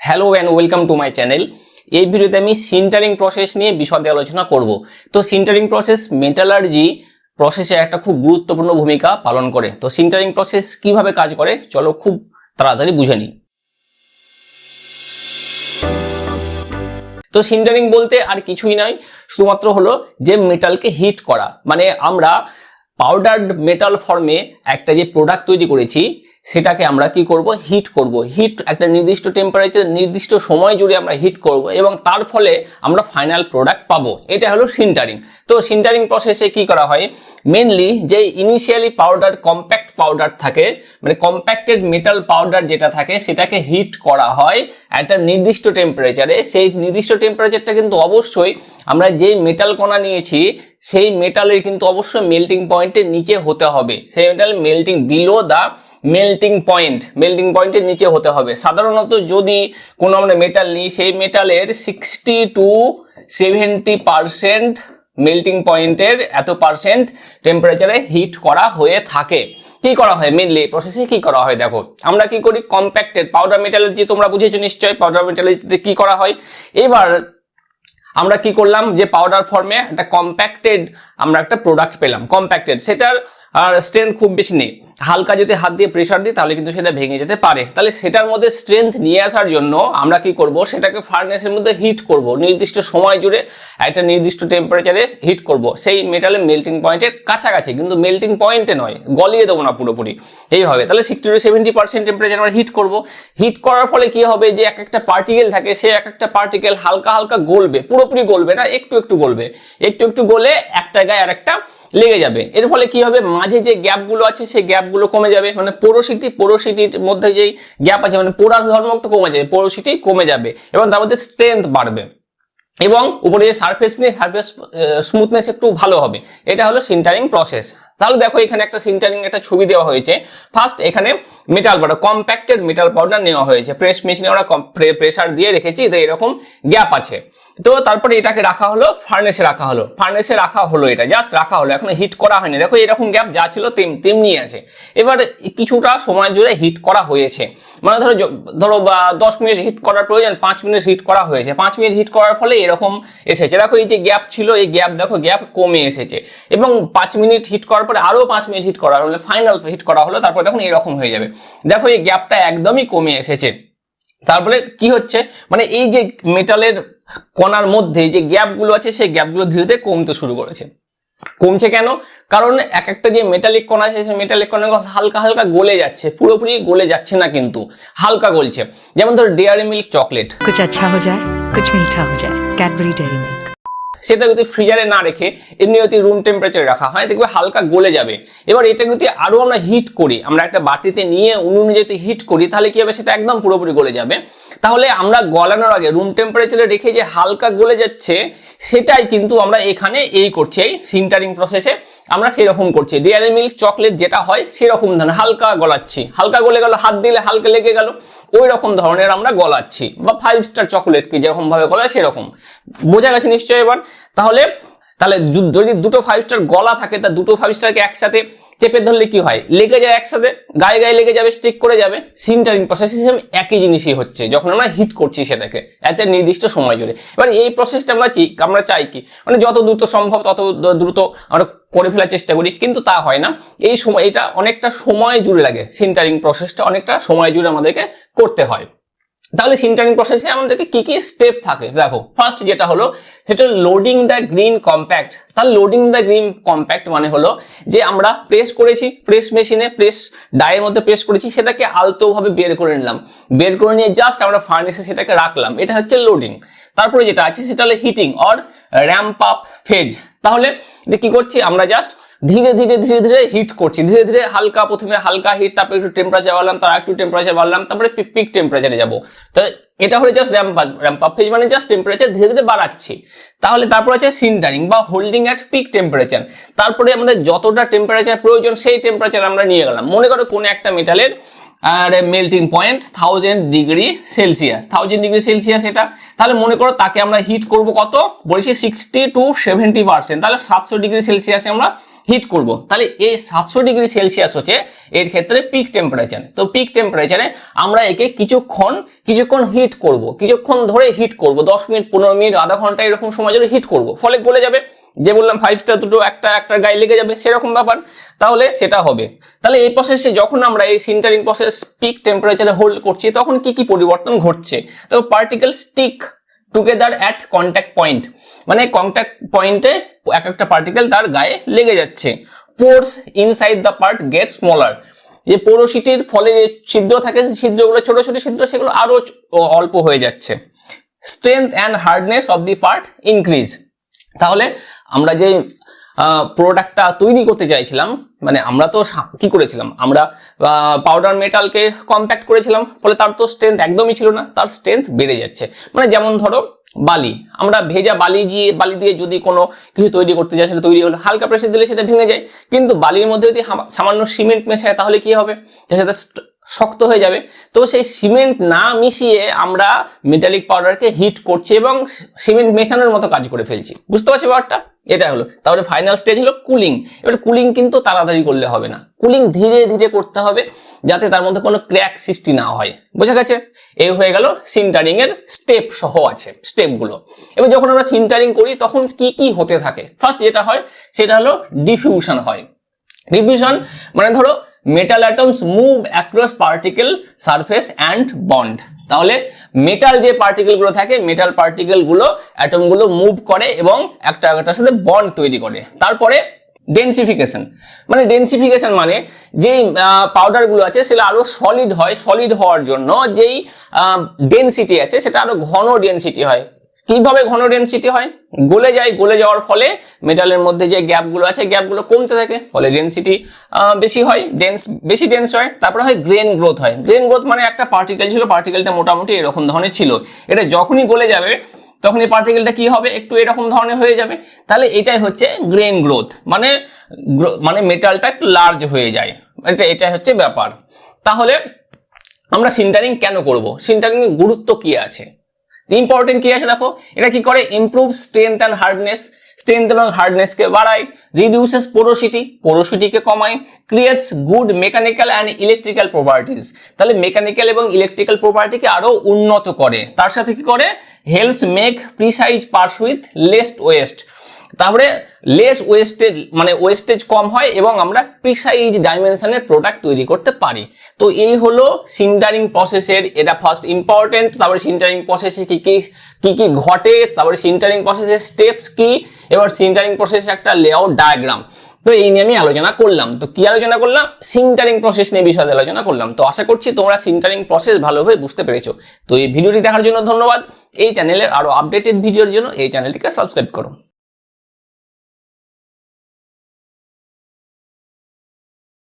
Hello and welcome to my channel. এই ভিডিওতে আমি সিন্টারিং প্রসেস নিয়ে বিশদে আলোচনা করব। তো সিন্টারিং প্রসেস মেটালার্জি প্রসেসে একটা খুব গুরুত্বপূর্ণ ভূমিকা পালন করে। তো সিন্টারিং প্রসেস কিভাবে কাজ করে চলো খুব তাড়াতাড়ি বুঝে নিই। তো সিন্টারিং বলতে আর কিছুই নয়, শুধুমাত্র হলো যে মেটালকে হিট করা। মানে আমরা পাউডার্ড মেটাল ফর্মে একটা যে প্রোডাক্ট তৈরি করেছি সেটাকে আমরা কি করব, হিট করব। হিট একটা নির্দিষ্ট টেম্পারেচার নির্দিষ্ট সময় জুড়ে আমরা হিট করব এবং তার ফলে আমরা ফাইনাল প্রোডাক্ট পাবো। এটা হলো সিন্টারিং। তো সিন্টারিং প্রসেসে কি করা হয়, মেনলি যে ইনিশিয়ালি পাউডার কম্প্যাক্ট পাউডার থাকে, মানে কম্প্যাক্টেড মেটাল পাউডার যেটা থাকে সেটাকে হিট করা হয় একটা নির্দিষ্ট টেম্পারেচারে। সেই নির্দিষ্ট টেম্পারেচারটা কিন্তু অবশ্যই আমরা যে মেটাল কণা নিয়েছি সেই মেটালের কিন্তু অবশ্যই মেল্টিং পয়েন্টের নিচে হতে হবে। সেই metal melting below the melting পয়েন্টের নিচে হতে হবে। সাধারণত যদি কোনো আমরা মেটাল নিই সেই মেটালের 60 to 70% মেল্টিং পয়েন্টের এত পার্সেন্ট টেম্পারেচারে হিট করা হয়ে থাকে। কি করা হয় মেনলি প্রসেসে কি করা হয় দেখো, আমরা কি করি কম্প্যাক্টেড পাউডার মেটালের যে তোমরা বুঝেছো নিশ্চয়ই পাউডার মেটালের কি করা হয়। এবার আমরা কি করলাম যে পাউডার ফর্মে একটা কম্প্যাক্টেড আমরা একটা প্রোডাক্ট পেলাম, কম্প্যাক্টেড, সেটার আর স্ট্রেংথ খুব বেশি নেই। হালকা যদি হাত দিয়ে প্রেসার দিই তাহলে কিন্তু সেটা ভেঙে যেতে পারে। তাহলে সেটার মধ্যে স্ট্রেংথ নিয়ে আসার জন্য আমরা কি করব, সেটাকে ফার্নেসের মধ্যে হিট করব, নির্দিষ্ট সময় জুড়ে একটা নির্দিষ্ট টেম্পারেচারে হিট করব সেই মেটালের মেল্টিং পয়েন্টের কাছাকাছি, কিন্তু মেল্টিং পয়েন্টে নয়, গলিয়ে দেবো না পুরোপুরি এইভাবে। তাহলে 60 to 70% টেম্পারেচার আমরা হিট করব। হিট করার ফলে কি হবে, যে এক একটা পার্টিকেল থাকে সে এক একটা পার্টিকেল হালকা হালকা গলবে, পুরোপুরি গলবে না, একটু একটু গলবে, একটু একটু গলে একটা গায়ে আর একটা লেগে যাবে। এর ফলে কি হবে, মাঝে যে গ্যাপগুলো আছে সেই গ্যাপগুলো কমে যাবে, মানে পোরোসিটির মধ্যে যেই গ্যাপ আছে মানে পোরাস ধর্মটা কমে যাবে, পোরোসিটি কমে যাবে এবং তার মধ্যে স্ট্রেংথ বাড়বে এবং উপরে যে সারফেস স্মুথনেস একটু ভালো হবে। এটা হলো সিন্টারিং প্রসেস। তাহলে দেখো এখানে একটা সিন্টারিং একটা ছবি দেওয়া হয়েছে। ফার্স্ট এখানে metal powder compacted metal powder নেওয়া হয়েছে, প্রেস মেশিনে আমরা প্রেসার দিয়ে রেখেছি, তো এরকম গ্যাপ আছে। তো তারপরে এটাকে রাখা হলো ফার্নেসে রাখা হলো এটা জাস্ট রাখা হলো, এখন হিট করা হয়নি। দেখো এরকম গ্যাপ যা ছিল তেমনি আছে। এবার কিছুটা সময় জুড়ে হিট করা হয়েছে, মানে ধরো 10 মিনিট হিট করার প্রয়োজন, 5 মিনিট হিট করা হয়েছে। 5 মিনিট হিট করার ফলে এরকম এসেছে। দেখো এই যে গ্যাপ ছিল এই গ্যাপ দেখো গ্যাপ কমে এসেছে এবং 5 মিনিট হিট করার পরে আরো 5 মিনিট হিট করা হলো, ফাইনাল হিট করা হলো, তারপর দেখুন এরকম হয়ে যাবে। দেখো এই গ্যাপটা একদমই কমে এসেছে। তারপরে কি হচ্ছে, মানে এই যে মেটালের কণার মধ্যে যে গ্যাপগুলো আছে সেই গ্যাপগুলো ধীরে ধীরে কমতে শুরু কমছে কেন, কারণ এক একটা যে মেটালিক কণা আছে সেই মেটালিক কণাগুলো হালকা হালকা গলে যাচ্ছে, পুরোপুরি গলে যাচ্ছে না কিন্তু হালকা গলছে। যেমন ধরো ডেয়ারি মিল্ক চকলেট, कुछ अच्छा हो जाए कुछ मीठा हो जाए, कैडबरी डेयरी मिल्क, সেটা যদি ফ্রিজারে না রেখে এমনি যদি রুম টেম্পারেচারে রাখা হয় দেখবে হালকা গলে যাবে। এবার এটা যদি আরো আমরা হিট করি, আমরা একটা বাটিতে নিয়ে উনুনে যদি হিট করি তাহলে কি হবে, সেটা একদম পুরোপুরি গলে যাবে। তাহলে আমরা গলানোর আগে রুম টেম্পারেচারে রেখে যে হালকা গলে যাচ্ছে সেটাই কিন্তু আমরা এখানে এই করছি, এই সিন্টারিং প্রসেসে আমরা সেরকম করছি। ডেয়ারি মিল্ক চকলেট যেটা হয় সেরকম ধরনের হালকা গলাচ্ছি, হালকা গলে গেল, হাত দিলে হালকা লেগে গেল, ওই রকম ধরনের আমরা গলাচ্ছি। বা 5 স্টার চকলেটকে যেরকম ভাবে গলায় সেরকম, বোঝা গেছে নিশ্চয়ই এবার। তাহলে যদি দুটো 5 স্টার গলা থাকে তা দুটো 5 স্টারকে একসাথে চেপে ধরলে কি হয়, লেগে যায়, একসাথে গায়ে গায়ে লেগে যাবে, স্টিক করে যাবে। সিন্টারিং প্রসেসে একই জিনিসই হচ্ছে যখন আমরা হিট করছি সেটাকে এত নির্দিষ্ট সময় জুড়ে। এবার এই প্রসেসটা আমরা চাই কি, মানে যত দ্রুত সম্ভব তত দ্রুত আমরা করে ফেলার চেষ্টা করি, কিন্তু তা হয় না। এই সময় এটা অনেকটা সময় জুড়ে লাগে, সিন্টারিং প্রসেসটা অনেকটা সময় জুড়ে আমাদেরকে করতে হয়। তাহলে সিন্টারিং প্রসেসে আমাদেরকে কি কি স্টেপ থাকে দেখো। ফার্স্ট যেটা হলো সেটা লোডিং দ্য গ্রিন কম্প্যাক্ট। তাহলে লোডিং দ্য গ্রিন কম্প্যাক্ট মানে হলো যে আমরা প্রেস করেছি, প্রেস মেশিনে প্রেস ডায়ের মধ্যে প্রেস করেছি, সেটাকে আলতোভাবে বের করে নিলাম, বের করে নিয়ে জাস্ট আমরা ফার্নেসে সেটাকে রাখলাম, এটা হচ্ছে লোডিং। তারপরে যেটা আছে সেটা হলো heating or ramp up phase. তাহলে কি করছি, আমরা জাস্ট ধীরে ধীরে হিট করছি, ধীরে ধীরে হালকা, প্রথমে হালকা হিট, তারপরে একটু টেম্পারেচার বাড়লাম, তার একটু টেম্পারেচার বাড়লাম, তারপরে পিক টেম্পারেচারে যাবো। তাহলে এটা হলো জাস্ট র্যাম্প আপ ফেজ, মানে জাস্ট টেম্পারেচার ধীরে ধীরে বাড়াচ্ছি। তাহলে তারপর আছে সিন্টারিং বা হোল্ডিং অ্যাট পিক টেম্পারেচার। তারপরে আমাদের যতটা টেম্পারেচার প্রয়োজন সেই টেম্পারেচার আমরা নিয়ে গেলাম। মনে করো কোনো একটা মেটালের আর মেল্টিং পয়েন্ট 1000 ডিগ্রি সেলসিয়াস এটা, তাহলে মনে করো তাকে আমরা হিট করব কত বলেছি 60 to 70%, তাহলে 700 ডিগ্রি সেলসিয়াসে আমরা হিট করব, তাহলে এই 700 ডিগ্রি সেলসিয়াস হচ্ছে এর ক্ষেত্রে পিক টেম্পারেচার। তো পিক টেম্পারেচারে আমরা একে কিছুক্ষণ হিট করব, কিছুক্ষণ ধরে হিট করব, 10 মিনিট 15 মিনিট আধা ঘন্টা এরকম সময় ধরে হিট করব, ফলে গলে যাবে। যে বললাম 5টা দুটো একটা গায়ে লেগে যাবে, সেরকম ব্যাপার, তাহলে সেটা হবে। তাহলে এই প্রসেসে যখন আমরা এই সিন্টারিং প্রসেস পিক টেম্পারেচারে হোল্ড করছি তখন কি কি পরিবর্তন ঘটছে? তো particle stick together at contact point, মানে কন্ট্যাক্ট পয়েন্টে একটা পার্টিকেল তার গায়ে লেগে যাচ্ছে। Pores inside the part get smaller, যে পোরোসিটির ফলে যে ছিদ্র থাকে সেই ছিদ্রগুলো ছোট ছোট ছিদ্র, সেগুলো আরো অল্প হয়ে যাচ্ছে। Strength and hardness of the part increase, তাহলে আমরা যে প্রোডাক্টটা তৈরি করতে চাইছিলাম, মানে আমরা তো কি করেছিলাম, আমরা পাউডার মেটালকে কম্প্যাক্ট করেছিলাম, ফলে তার তো স্ট্রেংথ একদমই ছিল না, তার স্ট্রেংথ বেড়ে যাচ্ছে। মানে যেমন ধরো বালি, আমরা ভেজা বালি দিয়ে যদি কোনো কিছু তৈরি করতে যাই, সেটা তৈরি হলো, হালকা প্রেসার দিলে সেটা ভেঙে যায়। কিন্তু বালির মধ্যে যদি সামান্য সিমেন্ট মেশায় তাহলে কি হবে? সেটা শক্ত হয়ে যাবে। তো সেই সিমেন্ট না মিশিয়ে আমরা মেটালিক পাউডারকে হিট করছি এবং সিমেন্ট মেশানোর মতো কাজ করে ফেলছি। বুঝতে পারছি ব্যাপারটা? এটা হলো। তাহলে ফাইনাল স্টেজ হলো কুলিং। এবার কুলিং কিন্তু তাড়াতাড়ি করলে হবে না, কুলিং ধীরে ধীরে করতে হবে, যাতে তার মধ্যে কোনো ক্র্যাক সৃষ্টি না হয়। বোঝা গেছে? এই হয়ে গেল সিন্টারিং এর স্টেপ সহ আছে স্টেপগুলো। এবার যখন আমরা সিন্টারিং করি তখন কি কি হতে থাকে? ফার্স্ট যেটা হয় সেটা হলো ডিফিউশন হয়। ডিফিউশন মানে ধরো metal atoms move across particle surface and bond. তাহলে মেটাল যে পার্টিকেল গুলো থাকে, মেটাল পার্টিকেল গুলো অ্যাটম গুলো মুভ করে এবং একটার সাথে বন্ড তৈরি করে। তারপরে ডেন্সিফিকেশন, মানে ডেন্সিফিকেশন মানে যেই পাউডার গুলো আছে সেটা আরো সলিড হয়, সলিড হওয়ার জন্য যেই ডেন্সিটি আছে সেটা আরো ঘন ডেন্সিটি হয়। কিভাবে ঘন ডেন্সিটি হয়? গলে যায়, গলে যাওয়ার ফলে মেটালের মধ্যে যে গ্যাপগুলো আছে গ্যাপগুলো কমতে থাকে, ফলে ডেন্সিটি বেশি হয়, বেশি ডেন্স হয়। তারপরে হয় গ্রেন গ্রোথ হয়। গ্রেন গ্রোথ মানে একটা পার্টিকেল ছিল, পার্টিকেলটা মোটামুটি এরকম ধরনের ছিল, এটা যখনই গলে যাবে তখন এই পার্টিকেলটা কি হবে? একটু এরকম ধরনের হয়ে যাবে। তাহলে এটাই হচ্ছে গ্রেন গ্রোথ, মানে মেটালটা একটু লার্জ হয়ে যায়, এটা হচ্ছে ব্যাপার। তাহলে আমরা সিন্টারিং কেন করব? সিন্টারিং এর গুরুত্ব কি আছে, ইম্পর্টেন্ট কি আছে দেখো। এটা কি করে? Improve strength and hardness, strength এবং হার্ডনেসকে বাড়ায়, রিডিউসেস পোরোসিটিকে কমায়, creates good mechanical and electrical properties. তাহলে মেকানিক্যাল এবং ইলেকট্রিক্যাল প্রপার্টিকে আরো উন্নত করে। তার সাথে কি করে? Helps make precise parts with less West. তারপরে লেস ওয়েস্টেজ মানে ওয়েস্টেজ কম হয় এবং আমরা প্রিসাইজ ডাইমেনশনের প্রোডাক্ট তৈরি করতে পারি। তো এই হলো সিন্টারিং প্রসেসের, এটা ফার্স্ট ইম্পর্টেন্ট। তারপরে সিন্টারিং প্রসেসে কি কি ঘটে, তারপরে সিন্টারিং প্রসেসের স্টেপস কি, এবার সিন্টারিং প্রসেসের একটা লেআউট ডায়াগ্রাম। তো এই নিয়ে আমি আলোচনা করলাম। তো কি আলোচনা করলাম? সিন্টারিং প্রসেস নিয়ে বিষয়ে আলোচনা করলাম। তো আশা করছি তোমরা সিন্টারিং প্রসেস ভালোভাবে বুঝতে পেরেছো। তো এই ভিডিওটি দেখার জন্য ধন্যবাদ। এই চ্যানেলের আরো আপডেটেড ভিডিওর জন্য এই চ্যানেলটিকে সাবস্ক্রাইব করো।